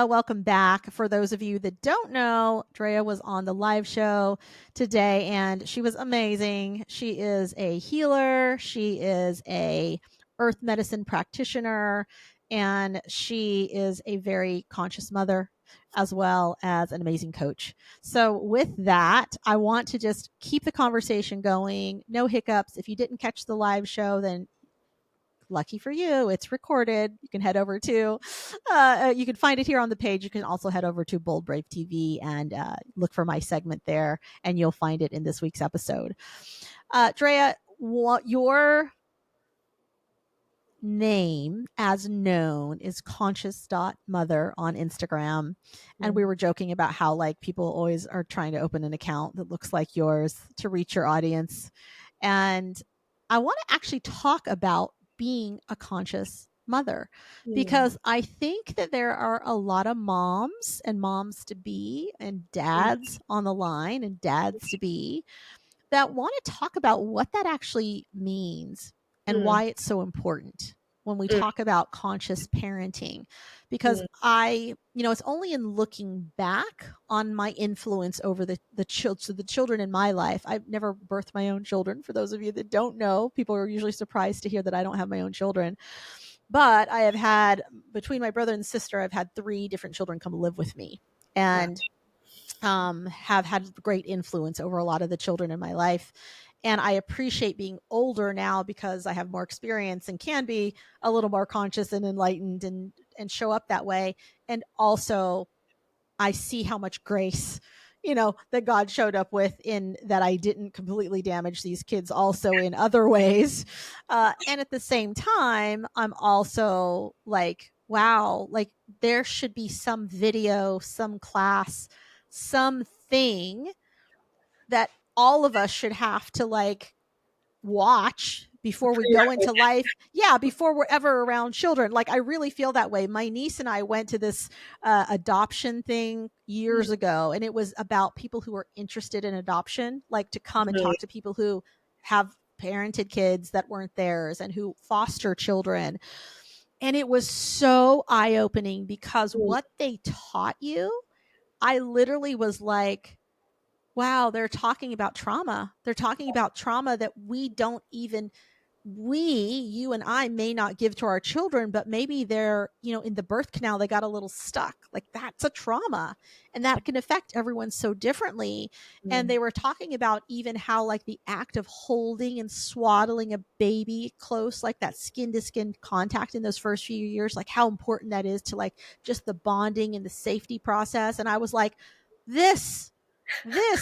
Welcome back. For those of you that don't know, Drea was on the live show today and she was amazing. She is a healer. She is a earth medicine practitioner, and she is a very conscious mother as well as an amazing coach. So with that, I want to just keep the conversation going. No hiccups. If you didn't catch the live show, then lucky for you, it's recorded. You can head over to, you can find it here on the page. You can also head over to Bold Brave TV and look for my segment there, and you'll find it in this week's episode. Drea, what your name as known is conscious.mother on Instagram. And we were joking about how like people always are trying to open an account that looks like yours to reach your audience. And I want to actually talk about being a conscious mother, because I think that there are a lot of moms and moms to be and dads on the line and dads to be that want to talk about what that actually means and why it's so important when we talk about conscious parenting. Because it's only in looking back on my influence over the children in my life. I've never birthed my own children. For those of you that don't know, people are usually surprised to hear that I don't have my own children. But I have had, between my brother and sister, I've had 3 different children come live with me. And have had great influence over a lot of the children in my life. And I appreciate being older now because I have more experience and can be a little more conscious and enlightened and show up that way. And also I see how much grace, that God showed up with, in that I didn't completely damage these kids also in other ways. And at the same time, I'm also like, wow, like there should be some video, some class, something that all of us should have to like watch before we go into life. Yeah, before we're ever around children. Like I really feel that way. My niece and I went to this adoption thing years ago, and it was about people who are interested in adoption, like to come and talk to people who have parented kids that weren't theirs and who foster children. And it was so eye-opening because what they taught you, I literally was like, wow, they're talking about trauma. They're talking about trauma that you and I may not give to our children, but maybe they're, in the birth canal, they got a little stuck. Like that's a trauma, and that can affect everyone so differently. And they were talking about even how like the act of holding and swaddling a baby close, like that skin to skin contact in those first few years, like how important that is to like just the bonding and the safety process. And I was like, this,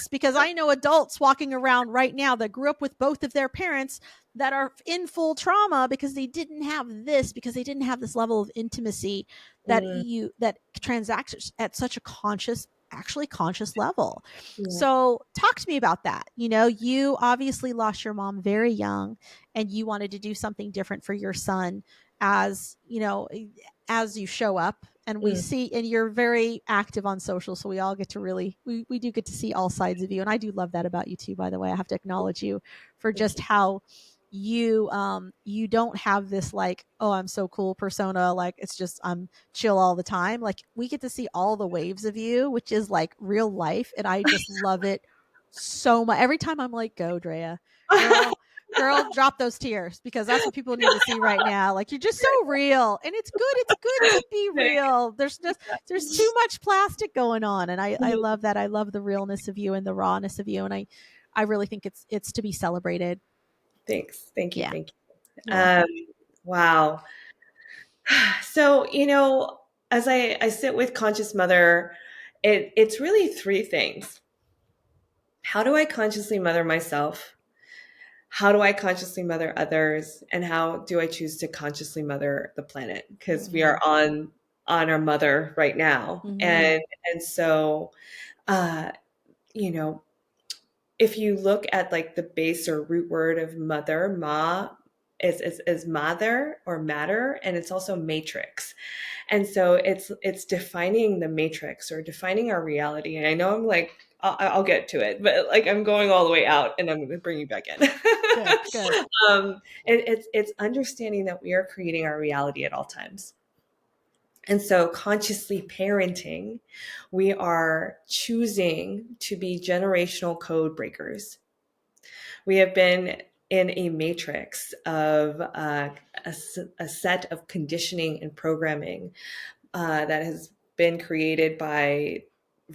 because I know adults walking around right now that grew up with both of their parents that are in full trauma because they didn't have this, because they didn't have this level of intimacy that transacts at such a conscious level. So talk to me about that. You obviously lost your mom very young, and you wanted to do something different for your son, as you show up, and we see, and you're very active on social, so we all get to really, we do get to see all sides of you. And I do love that about you too, by the way. I have to acknowledge you for just how you don't have this like, oh, I'm so cool persona, like it's just I'm chill all the time. Like we get to see all the waves of you, which is like real life, and I just love it so much. Every time I'm like, go Drea, girl, drop those tears, because that's what people need to see right now. Like you're just so real, and it's good to be real. There's too much plastic going on, and I love that. I love the realness of you and the rawness of you, and I really think it's to be celebrated. Thanks. Thank you. Thank you. Wow. So, as I sit with Conscious Mother, it's really 3 things. How do I consciously mother myself? How do I consciously mother others? And how do I choose to consciously mother the planet? Because we are on our mother right now. And so, if you look at like the base or root word of mother, ma is mother or matter, and it's also matrix. And so it's defining the matrix or defining our reality. And I know I'm like, I'll get to it, but like I'm going all the way out, and I'm going to bring you back in. Good. It's understanding that we are creating our reality at all times. And so consciously parenting, we are choosing to be generational code breakers. We have been in a matrix of a set of conditioning and programming that has been created by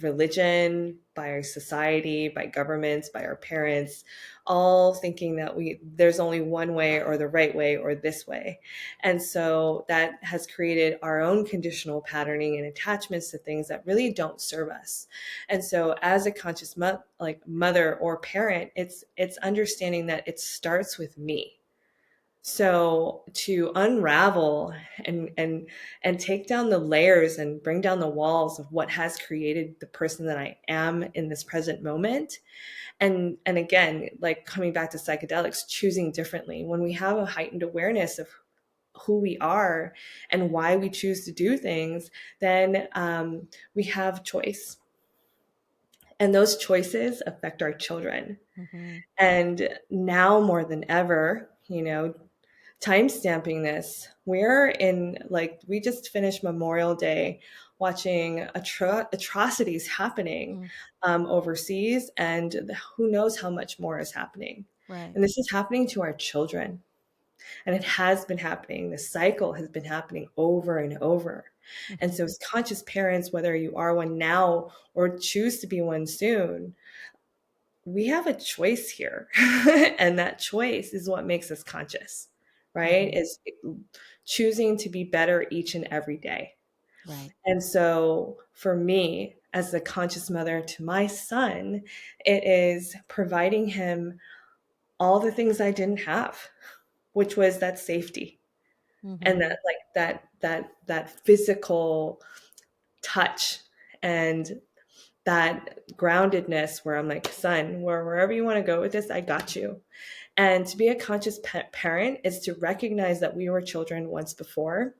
religion, by our society, by governments, by our parents, all thinking that there's only one way or the right way or this way. And so that has created our own conditional patterning and attachments to things that really don't serve us. And so as a conscious mother or parent, it's understanding that it starts with me. So to unravel and take down the layers and bring down the walls of what has created the person that I am in this present moment. And again, like coming back to psychedelics, choosing differently. When we have a heightened awareness of who we are and why we choose to do things, then we have choice. And those choices affect our children. Mm-hmm. And now more than ever, time stamping this, we're in, like, we just finished Memorial Day watching atrocities happening overseas, and who knows how much more is happening. Right. And this is happening to our children. And it has been happening. The cycle has been happening over and over. Mm-hmm. And so as conscious parents, whether you are one now or choose to be one soon, we have a choice here. And that choice is what makes us conscious. Right? Mm-hmm. Is choosing to be better each and every day. Right. And so for me, as the conscious mother to my son, it is providing him all the things I didn't have, which was that safety. Mm-hmm. And that, like, that physical touch and that groundedness where I'm like, son, wherever you want to go with this, I got you. And to be a conscious parent is to recognize that we were children once before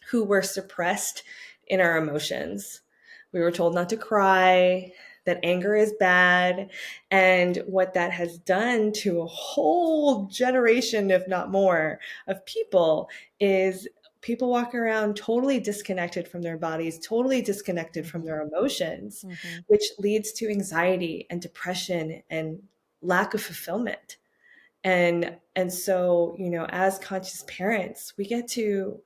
who were suppressed in our emotions. We were told not to cry, that anger is bad. And what that has done to a whole generation, if not more, of people is people walk around totally disconnected from their bodies, totally disconnected from their emotions, which leads to anxiety and depression and lack of fulfillment. And so, as conscious parents, we get to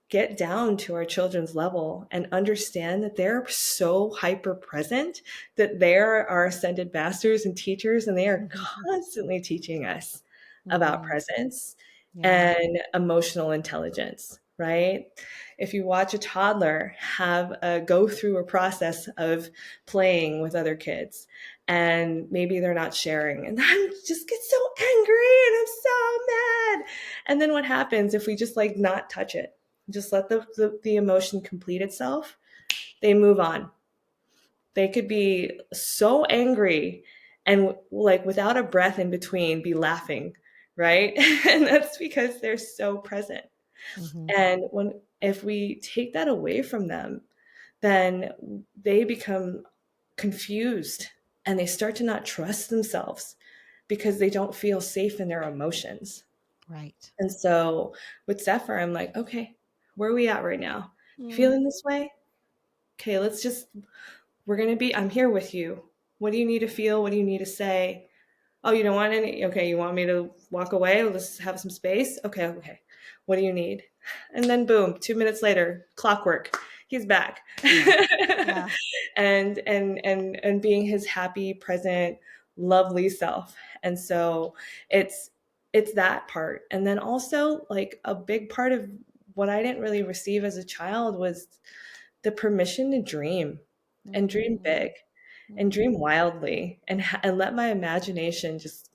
get down to our children's level and understand that they're so hyper present, that they're our ascended masters and teachers, and they are constantly teaching us about presence and emotional intelligence, right? If you watch a toddler go through a process of playing with other kids, and maybe they're not sharing, and I just get so angry and I'm so mad. And then what happens if we just not touch it? Just let the emotion complete itself. They move on. They could be so angry and without a breath in between be laughing, right? And that's because they're so present. Mm-hmm. And if we take that away from them, then they become confused and they start to not trust themselves because they don't feel safe in their emotions. Right. And so with Zephyr, I'm like, okay, where are we at right now? Feeling this way? Okay, I'm here with you. What do you need to feel? What do you need to say? Oh, you don't want any? Okay, you want me to walk away? Let's have some space. Okay. What do you need? And then boom, 2 minutes later, clockwork. He's back. Yeah. and being his happy, present, lovely self. And so it's that part. And then also, a big part of what I didn't really receive as a child was the permission to dream and dream big and dream wildly and let my imagination just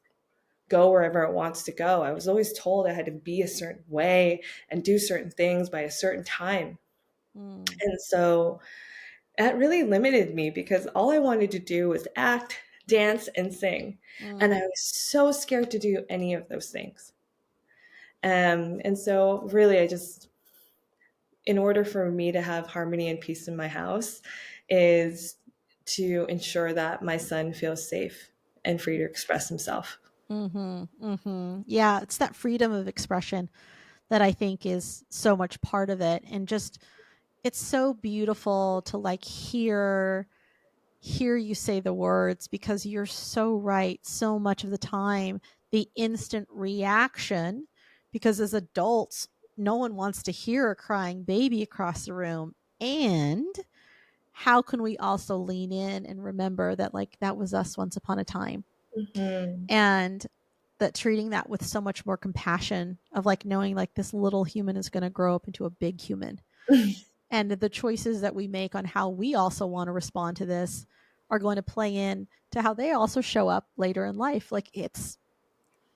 go wherever it wants to go. I was always told I had to be a certain way and do certain things by a certain time. And so that really limited me because all I wanted to do was act, dance, and sing. And I was so scared to do any of those things. And so really in order for me to have harmony and peace in my house is to ensure that my son feels safe and free to express himself. Yeah, it's that freedom of expression that I think is so much part of it. And just it's so beautiful to like hear you say the words, because you're so right. So much of the time, the instant reaction, because as adults, no one wants to hear a crying baby across the room. And how can we also lean in and remember that like that was us once upon a time, Mm-hmm. and that treating that with so much more compassion, of like knowing like this little human is going to grow up into a big human, and the choices that we make on how we also want to respond to this are going to play in to how they also show up later in life. Like, it's,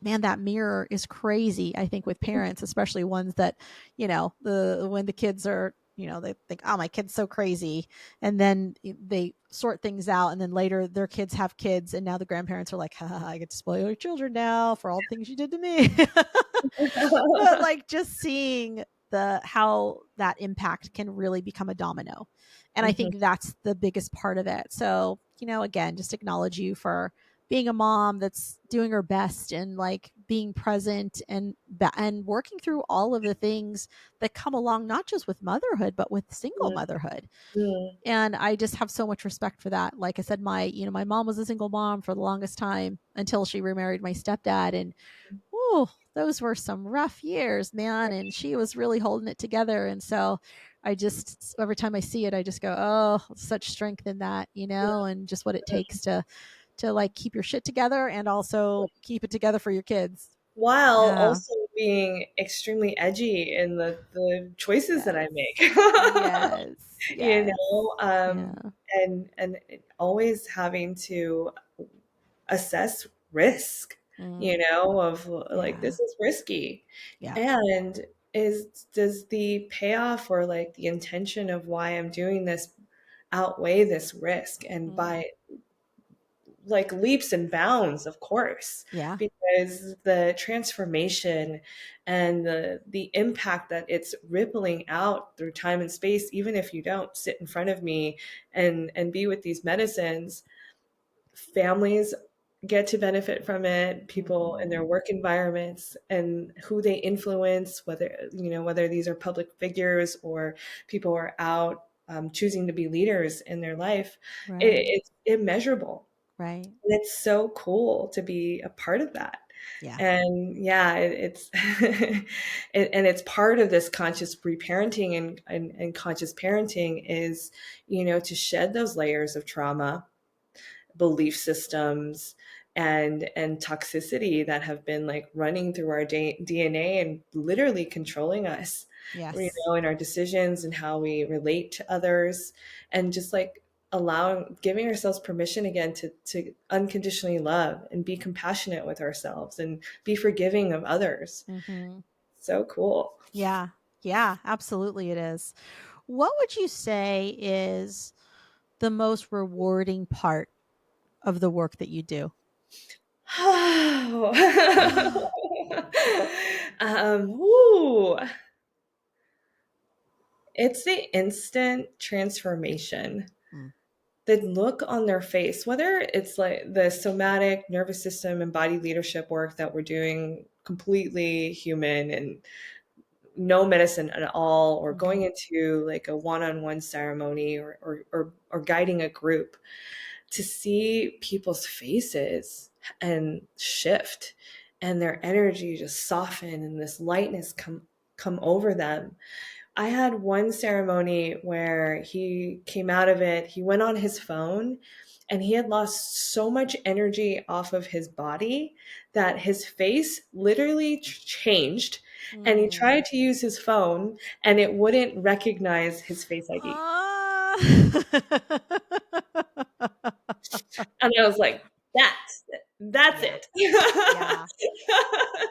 man, that mirror is crazy, I think, with parents, especially ones that, when the kids are, they think, oh, my kid's so crazy. And then they sort things out. And then later their kids have kids. And now the grandparents are like, ha, I get to spoil your children now for all the things you did to me. But like, just seeing how that impact can really become a domino. And I Mm-hmm. think that's the biggest part of it. So, again, just acknowledge you for being a mom that's doing her best and like being present and working through all of the things that come along, not just with motherhood, but with single motherhood. Mm-hmm. And I just have so much respect for that. Like I said, my mom was a single mom for the longest time until she remarried my stepdad. And oh, those were some rough years, man. And she was really holding it together. And so I just, every time I see it, I just go, oh, such strength in that, and just what it takes to like keep your shit together and also keep it together for your kids. While Yeah. also being extremely edgy in the choices that I Yes. make. Yes. You Yes. know, Yeah. and always having to assess risk, Mm, of like, yeah. this is risky. Yeah. And does the payoff or like the intention of why I'm doing this outweigh this risk? And Mm, by like leaps and bounds, of course, yeah. because the transformation and the impact that it's rippling out through time and space, even if you don't sit in front of me and be with these medicines, families get to benefit from it, people in their Mm-hmm. work environments and who they influence, whether these are public figures or people who are out choosing to be leaders in their life. Right. It's immeasurable. Right. And it's so cool to be a part of that. Yeah. And yeah, it's and it's part of this conscious reparenting and conscious parenting is, to shed those layers of trauma, belief systems, and toxicity that have been like running through our DNA and literally controlling us, Yes. in our decisions and how we relate to others, and just like giving ourselves permission again to unconditionally love and be compassionate with ourselves and be forgiving of others. Mm-hmm. So cool. Yeah. Yeah. Absolutely, it is. What would you say is the most rewarding part of the work that you do? Ooh, it's the instant transformation, Mm, the look on their face, whether it's like the somatic nervous system embodied leadership work that we're doing completely human and no medicine at all, or mm-hmm. going into like a one-on-one ceremony or guiding a group, to see people's faces and shift and their energy just soften and this lightness come over them. I had one ceremony where he came out of it, he went on his phone and he had lost so much energy off of his body that his face literally changed, and he Mm. tried to use his phone and it wouldn't recognize his Face ID. Ah. And I was like, that's Yeah. it. Yeah.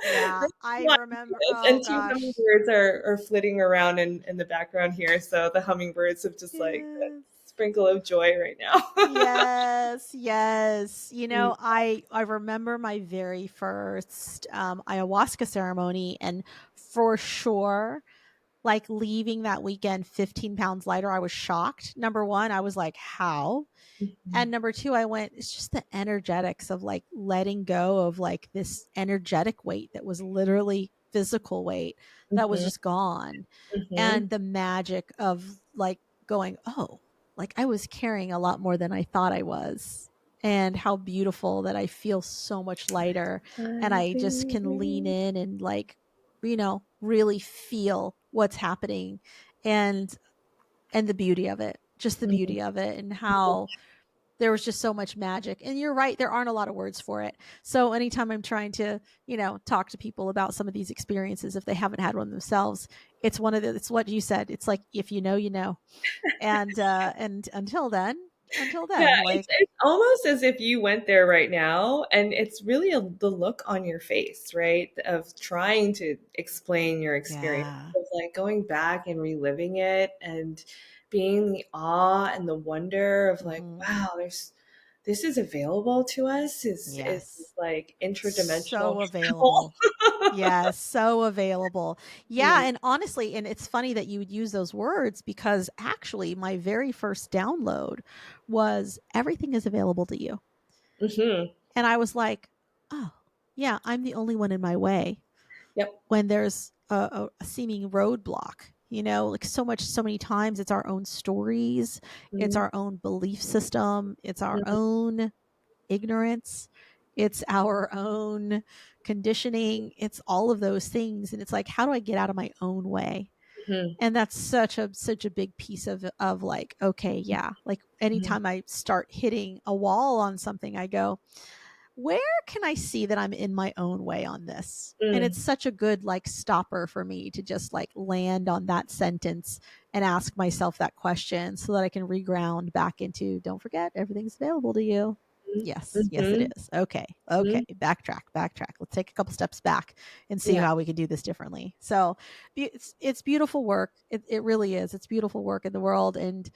Yeah. That's I why. remember. And Oh two gosh. hummingbirds are flitting around in the background here. So the hummingbirds have just like a Yes. sprinkle of joy right now. Yes, yes. Mm, I remember my very first ayahuasca ceremony, and for sure, like leaving that weekend 15 pounds lighter. I was shocked. Number one, I was like, how? And mhm, number two, I went, it's just the energetics of like letting go of like this energetic weight that was literally physical weight that was mhm, just gone. mhm, And the magic of like going, oh, like I was carrying a lot more than I thought I was. And how beautiful that I feel so much lighter, and I just can lean in and like, really feel what's happening, and the beauty of it, just the beauty of it, and how there was just so much magic. And you're right, there aren't a lot of words for it. So anytime I'm trying to, talk to people about some of these experiences, if they haven't had one themselves, it's it's what you said. It's like, if you know, you know. And until Yeah, then, like, it's almost as if you went there right now, and it's really the look on your face, right? Of trying to explain your experience, yeah. of like going back and reliving it and being the awe and the wonder of like, Mm-hmm. wow, this is available to us, is Yes. like interdimensional So travel. available. Yes, so available. Yeah, Mm, and honestly, and it's funny that you would use those words, because actually my very first download was, everything is available to you. mhm. And I was like, oh, yeah, I'm the only one in my way Yep. when there's a seeming roadblock. Like, so many times it's our own stories, it's Mhm, our own belief system, it's our mhm, own ignorance, it's our own conditioning, it's all of those things. And it's like, how do I get out of my own way? mhm, And that's such a big piece of like, okay, yeah, like mhm, anytime I start hitting a wall on something, I go, where can I see that I'm in my own way on this? And it's mm, such a good like stopper for me to just like land on that sentence and ask myself that question, so that I can reground back into, don't forget, everything's available to you. Yes, yes, it mhm, is. Okay, okay. mhm. Backtrack, backtrack. Let's take a couple steps back and see Yeah, how we can do this differently. So it's beautiful work. It really is. It's beautiful work in the world. And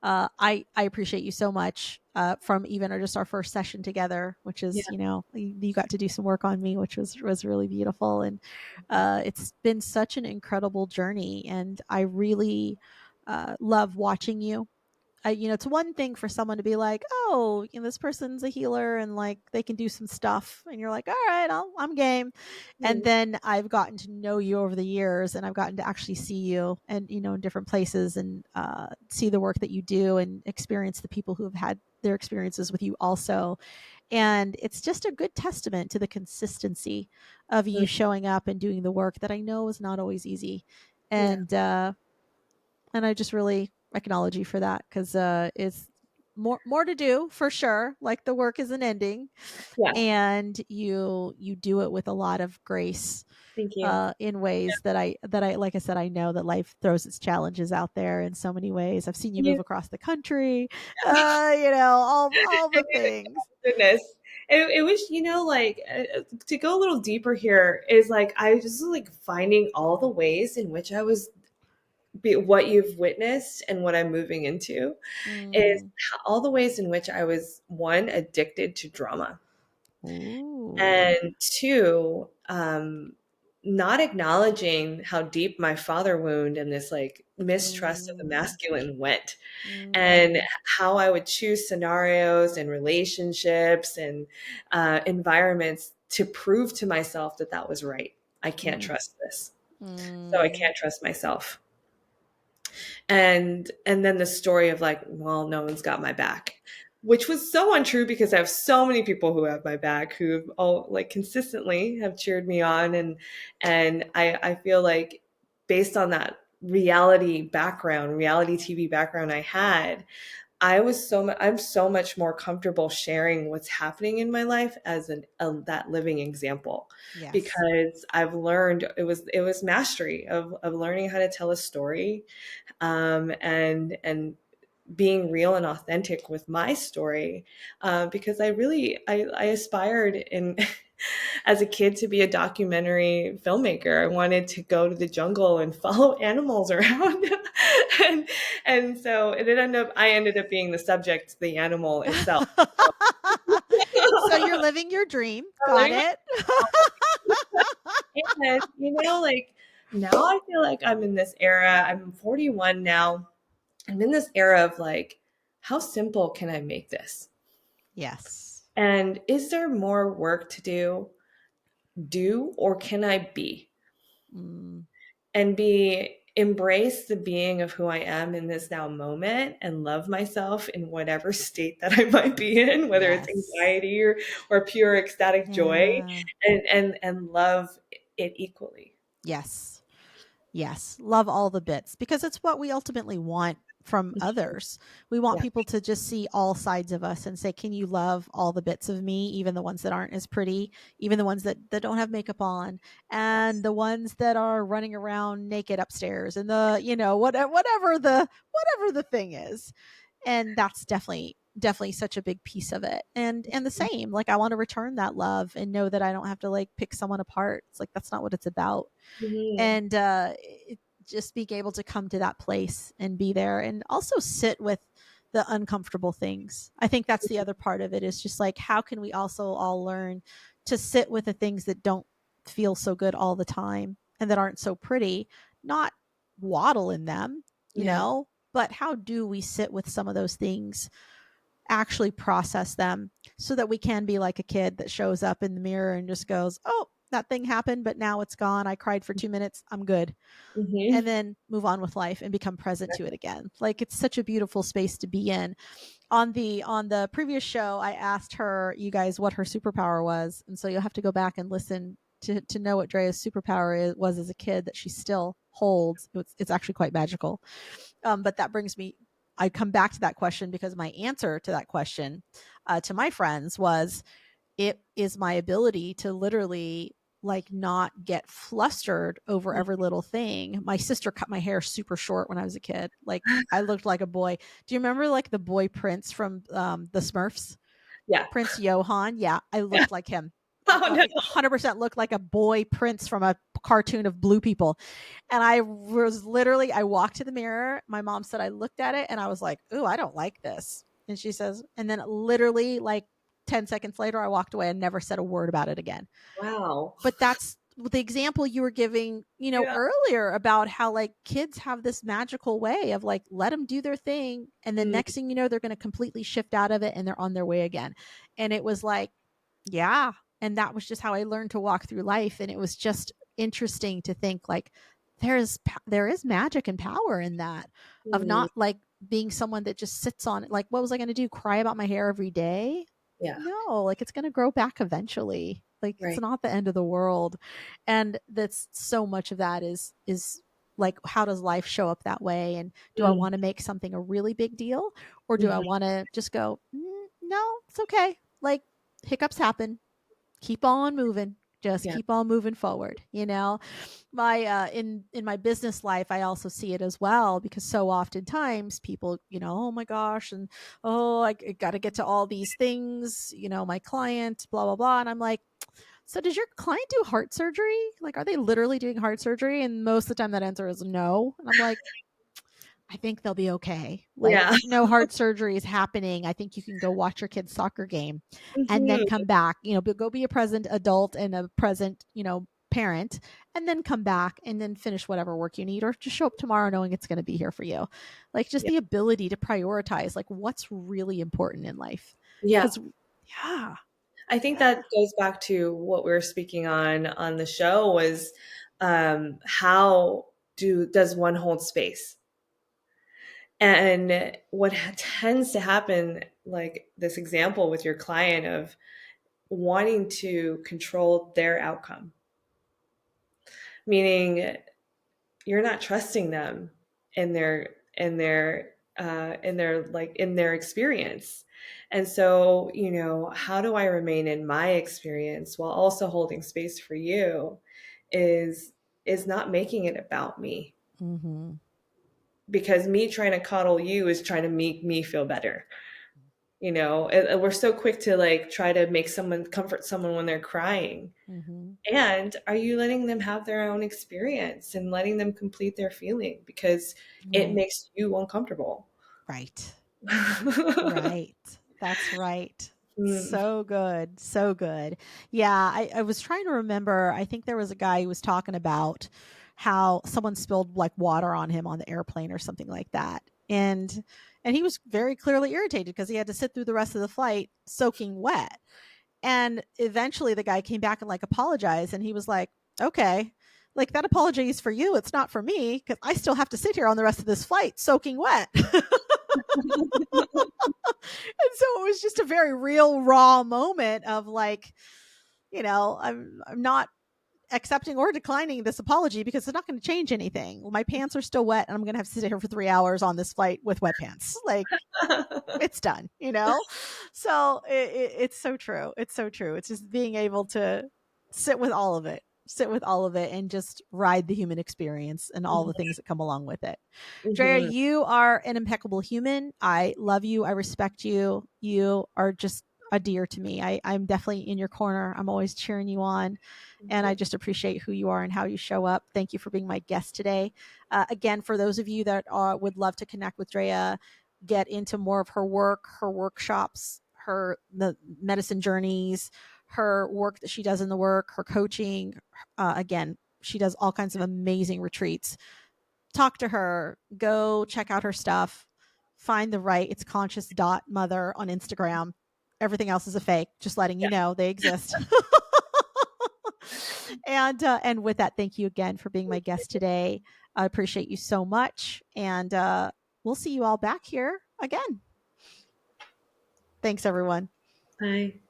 I appreciate you so much, from even just our first session together, which yeah, is, you got to do some work on me, which was really beautiful. And it's been such an incredible journey, and I really love watching you. It's one thing for someone to be like, oh, this person's a healer and like they can do some stuff, and you're like, all right, I'm game. And mm, then I've gotten to know you over the years, and I've gotten to actually see you, and in different places, and see the work that you do, and experience the people who have had their experiences with you also. And it's just a good testament to the consistency of mm, you showing up and doing the work that I know is not always easy. yeah, And I just really acknowledge you for that, because it's more to do for sure. Like, the work isn't ending, yeah. and you do it with a lot of grace, Thank you. in ways that I like I said, I know that life throws its challenges out there in so many ways. I've seen you move You, across the country, all the things. goodness. It was, like, to go a little deeper here, is like, I was just like finding all the ways in which I was, what you've witnessed and what I'm moving into, is Mm. all the ways in which I was, one, addicted to drama, Ooh. and two, not acknowledging how deep my father wound and this like mistrust of the Mm. masculine went, and Mm. how I would choose scenarios and relationships and environments to prove to myself that that was right. I can't Mm. trust this. So I Mm. can't trust myself. And then the story of like, well, no one's got my back, which was so untrue, because I have so many people who have my back, who have all like consistently have cheered me on. And I feel like, based on that reality TV background I had, I'm so much more comfortable sharing what's happening in my life as that living example, Yes. because I've learned, it was mastery of learning how to tell a story, and being real and authentic with my story, because I aspired in as a kid to be a documentary filmmaker. I wanted to go to the jungle and follow animals around, and so I ended up being the subject, the animal itself. So you're living your dream. I'm Got living my it. and like, now I feel like I'm in this era. I'm 41 now. I'm in this era of like, how simple can I make this? Yes. And is there more work to do, or can I be? Mm. And be embrace the being of who I am in this now moment and love myself in whatever state that I might be in, whether it's Yes. anxiety or pure ecstatic joy, Yeah. and love it equally. Yes. Yes. Love all the bits because it's what we ultimately want from others. We want Yeah. people to just see all sides of us and say, can you love all the bits of me, even the ones that aren't as pretty, even the ones that don't have makeup on, and Yes. the ones that are running around naked upstairs and the, whatever the thing is. And that's definitely such a big piece of it. And the same, like I want to return that love and know that I don't have to like pick someone apart. It's like that's not what it's about. Mhm. And just being able to come to that place and be there and also sit with the uncomfortable things. I think that's the other part of it, is just like how can we also all learn to sit with the things that don't feel so good all the time and that aren't so pretty, not waddle in them, Yeah. but how do we sit with some of those things, actually process them so that we can be like a kid that shows up in the mirror and just goes, oh, that thing happened, but now it's gone. I cried for 2 minutes. I'm good. And Mhm. then move on with life and become present to it again. Like it's such a beautiful space to be in. On the previous show, I asked her, you guys, what her superpower was. And so you'll have to go back and listen to know what Drea's superpower was as a kid that she still holds. It's actually quite magical. But that brings me, I come back to that question because my answer to that question to my friends was, it is my ability to literally like not get flustered over every little thing. My sister cut my hair super short when I was a kid. Like I looked like a boy. Do you remember like the boy Prince from the Smurfs? Yeah. Prince Johann? Yeah, I looked like him. Oh no. Like 100% looked like a boy prince from a cartoon of blue people. And I was literally, I walked to the mirror. My mom said I looked at it and I was like, ooh, I don't like this. And she says, and then literally like 10 seconds later, I walked away and never said a word about it again. Wow. But that's the example you were giving, Yeah. earlier about how like kids have this magical way of like, let them do their thing. And then Mm. next thing you know, they're going to completely shift out of it and they're on their way again. And it was like, yeah. And that was just how I learned to walk through life. And it was just interesting to think like there is magic and power in that, of Mm. not like being someone that just sits on it. Like, what was I going to do? Cry about my hair every day? Yeah. No, like it's going to grow back eventually. Like it's Right. not the end of the world. And that's so much of that is like, how does life show up that way? And do I Mm. want to make something a really big deal, or do I Mhm. want to just go, no, it's okay. Like hiccups happen, keep on moving, just Yeah. keep on moving forward. My in my business life, I also see it as well, because so oftentimes people, oh my gosh, and oh, I got to get to all these things, my client, blah blah blah. And I'm like, so does your client do heart surgery? Like, are they literally doing heart surgery? And most of the time that answer is no. And I'm like, I think they'll be okay. Like, Yeah. no hard surgery is happening. I think you can go watch your kid's soccer game and then Mhm. come back, go be a present adult and a present, parent, and then come back and then finish whatever work you need, or just show up tomorrow knowing it's going to be here for you. Like, just Yeah. the ability to prioritize like what's really important in life. Yeah. Cause yeah, I think yeah. that goes back to what we were speaking on the show was how does one hold space? And what tends to happen, like this example with your client of wanting to control their outcome, meaning you're not trusting them in their experience. And so, how do I remain in my experience while also holding space for you is not making it about me, Mm-hmm. because me trying to coddle you is trying to make me feel better. And we're so quick to like try to make someone comfort someone when they're crying. Mm-hmm. And are you letting them have their own experience and letting them complete their feeling, because it Right. makes you uncomfortable? Right. Right. That's right. Mm. So good. So good. Yeah. I was trying to remember. I think there was a guy who was talking about how someone spilled like water on him on the airplane or something like that. And he was very clearly irritated because he had to sit through the rest of the flight soaking wet. And eventually the guy came back and like apologized, and he was like, okay, Like, that apology is for you. It's not for me, because I still have to sit here on the rest of this flight soaking wet. And so it was just a very real, raw moment of like, I'm not accepting or declining this apology because it's not going to change anything. My pants are still wet and I'm going to have to sit here for 3 hours on this flight with wet pants. Like, it's done, So it's so true. It's so true. It's just being able to sit with all of it, and just ride the human experience and all the things that come along with it. Drea, you are an impeccable human. I love you. I respect you. You are just a dear to me. I'm definitely in your corner. I'm always cheering you on. And I just appreciate who you are and how you show up. Thank you for being my guest today. Again, for those of you that would love to connect with Drea, get into more of her work, her workshops, the medicine journeys, her work that she does in the work, her coaching. Again, she does all kinds of amazing retreats. Talk to her, go check out her stuff, find the right, it's conscious.mother on Instagram. Everything else is a fake, just letting you know they exist. And with that, thank you again for being my guest today. I appreciate you so much. And we'll see you all back here again. Thanks, everyone. Bye.